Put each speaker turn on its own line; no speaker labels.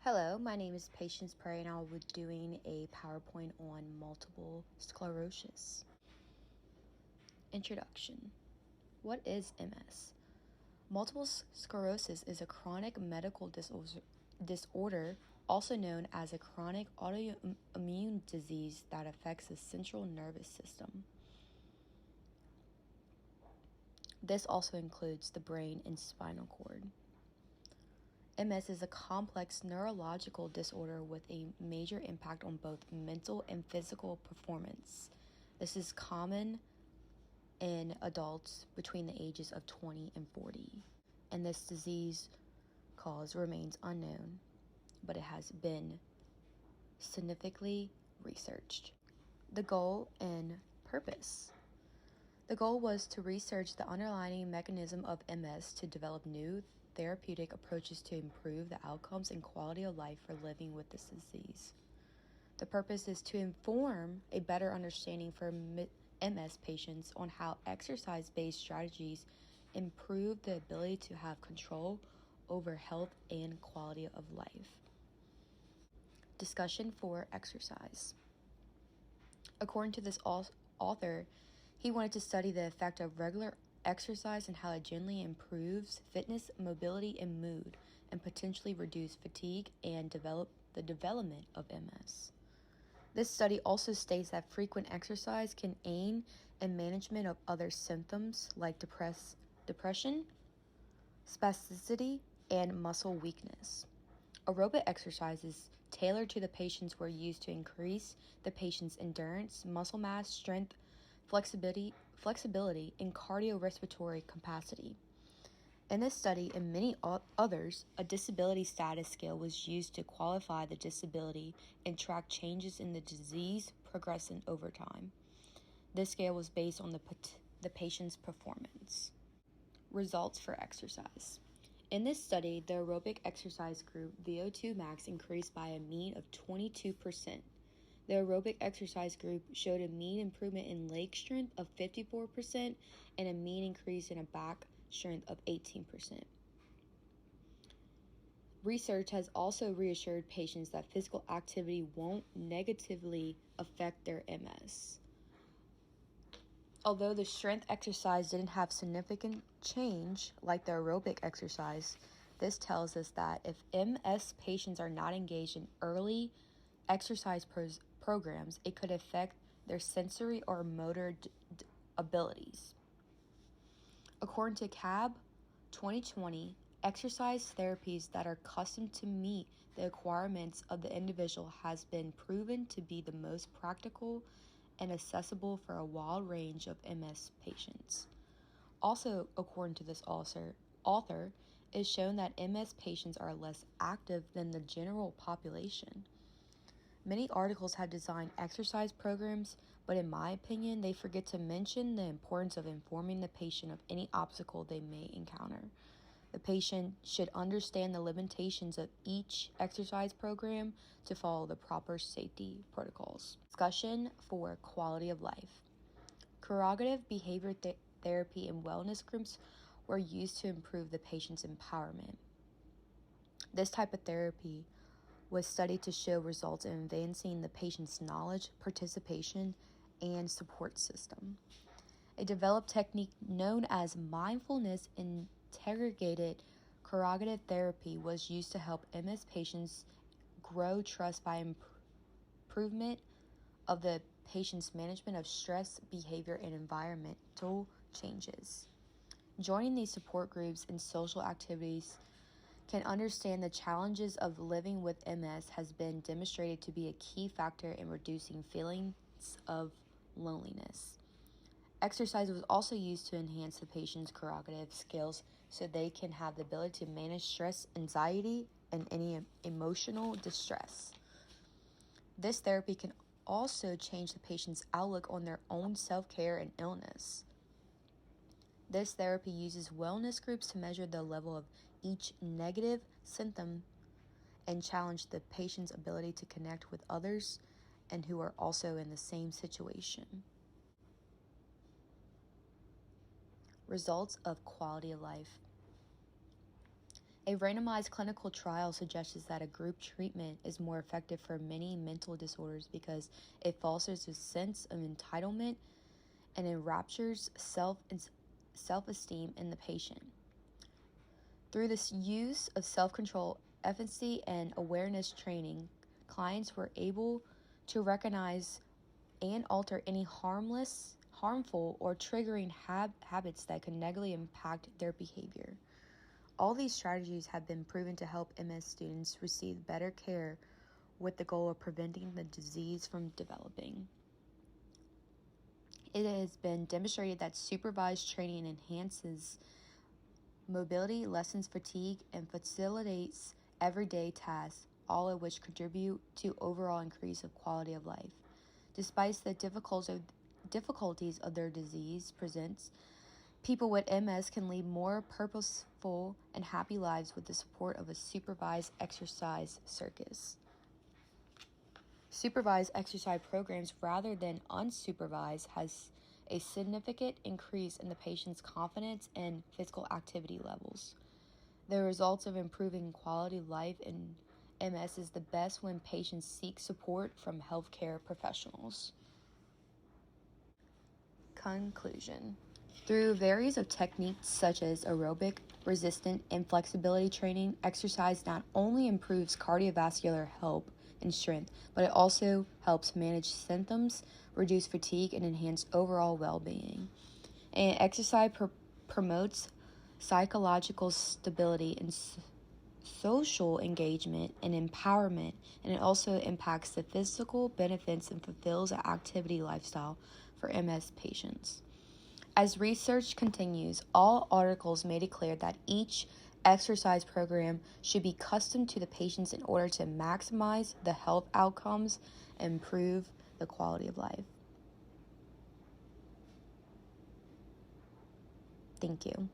Hello, my name is Patience Prey and I'll be doing a PowerPoint on multiple sclerosis. Introduction. What is MS? Multiple sclerosis is a chronic medical disorder, also known as a chronic autoimmune disease that affects the central nervous system. This also includes the brain and spinal cord. MS is a complex neurological disorder with a major impact on both mental and physical performance. This is common in adults between the ages of 20 and 40, and this disease cause remains unknown, but it has been significantly researched. The goal and purpose. The goal was to research the underlying mechanism of MS to develop new therapeutic approaches to improve the outcomes and quality of life for living with this disease. The purpose is to inform a better understanding for MS patients on how exercise-based strategies improve the ability to have control over health and quality of life. Discussion for exercise. According to this author, he wanted to study the effect of regular exercise and how it generally improves fitness, mobility, and mood, and potentially reduce fatigue and the development of MS. This study also states that frequent exercise can aid in management of other symptoms like depression, spasticity, and muscle weakness. Aerobic exercises tailored to the patients were used to increase the patient's endurance, muscle mass, strength, flexibility, and cardiorespiratory capacity. In this study and many others, a disability status scale was used to qualify the disability and track changes in the disease progressing over time. This scale was based on the patient's performance. Results for exercise. In this study, the aerobic exercise group VO2 max increased by a mean of 22%. The aerobic exercise group showed a mean improvement in leg strength of 54% and a mean increase in a back strength of 18%. Research has also reassured patients that physical activity won't negatively affect their MS. Although the strength exercise didn't have significant change like the aerobic exercise, this tells us that if MS patients are not engaged in early exercise programs, it could affect their sensory or motor abilities. According to CAB 2020, exercise therapies that are custom to meet the requirements of the individual has been proven to be the most practical and accessible for a wide range of MS patients. Also, according to this author, it is shown that MS patients are less active than the general population. Many articles have designed exercise programs, but in my opinion, they forget to mention the importance of informing the patient of any obstacle they may encounter. The patient should understand the limitations of each exercise program to follow the proper safety protocols. Discussion for quality of life. Cognitive behavior therapy and wellness groups were used to improve the patient's empowerment. This type of therapy was studied to show results in advancing the patient's knowledge, participation, and support system. A developed technique known as mindfulness integrated cognitive therapy was used to help MS patients grow trust by improvement of the patient's management of stress, behavior, and environmental changes. Joining these support groups and social activities can understand the challenges of living with MS has been demonstrated to be a key factor in reducing feelings of loneliness. Exercise was also used to enhance the patient's cognitive skills so they can have the ability to manage stress, anxiety, and any emotional distress. This therapy can also change the patient's outlook on their own self-care and illness. This therapy uses wellness groups to measure the level of each negative symptom and challenge the patient's ability to connect with others and who are also in the same situation. Results of quality of life. A randomized clinical trial suggests that a group treatment is more effective for many mental disorders because it fosters a sense of entitlement and enraptures self-esteem in the patient. Through this use of self-control, efficacy, and awareness training, clients were able to recognize and alter any harmful, or triggering habits that could negatively impact their behavior. All these strategies have been proven to help MS students receive better care with the goal of preventing the disease from developing. It has been demonstrated that supervised training enhances mobility, lessens fatigue, and facilitates everyday tasks, all of which contribute to overall increase of quality of life. Despite the difficulties of their disease presents, people with MS can lead more purposeful and happy lives with the support of a supervised exercise circus. Supervised exercise programs rather than unsupervised has a significant increase in the patient's confidence and physical activity levels. The results of improving quality of life in MS is the best when patients seek support from healthcare professionals. Conclusion. Through various of techniques such as aerobic, resistance, and flexibility training, exercise not only improves cardiovascular health and strength, but it also helps manage symptoms, reduce fatigue, and enhance overall well-being. And exercise promotes psychological stability and social engagement and empowerment, and it also impacts the physical benefits and fulfills an activity lifestyle for MS patients. As research continues, all articles may declare that each exercise program should be custom to the patients in order to maximize the health outcomes and improve the quality of life. Thank you.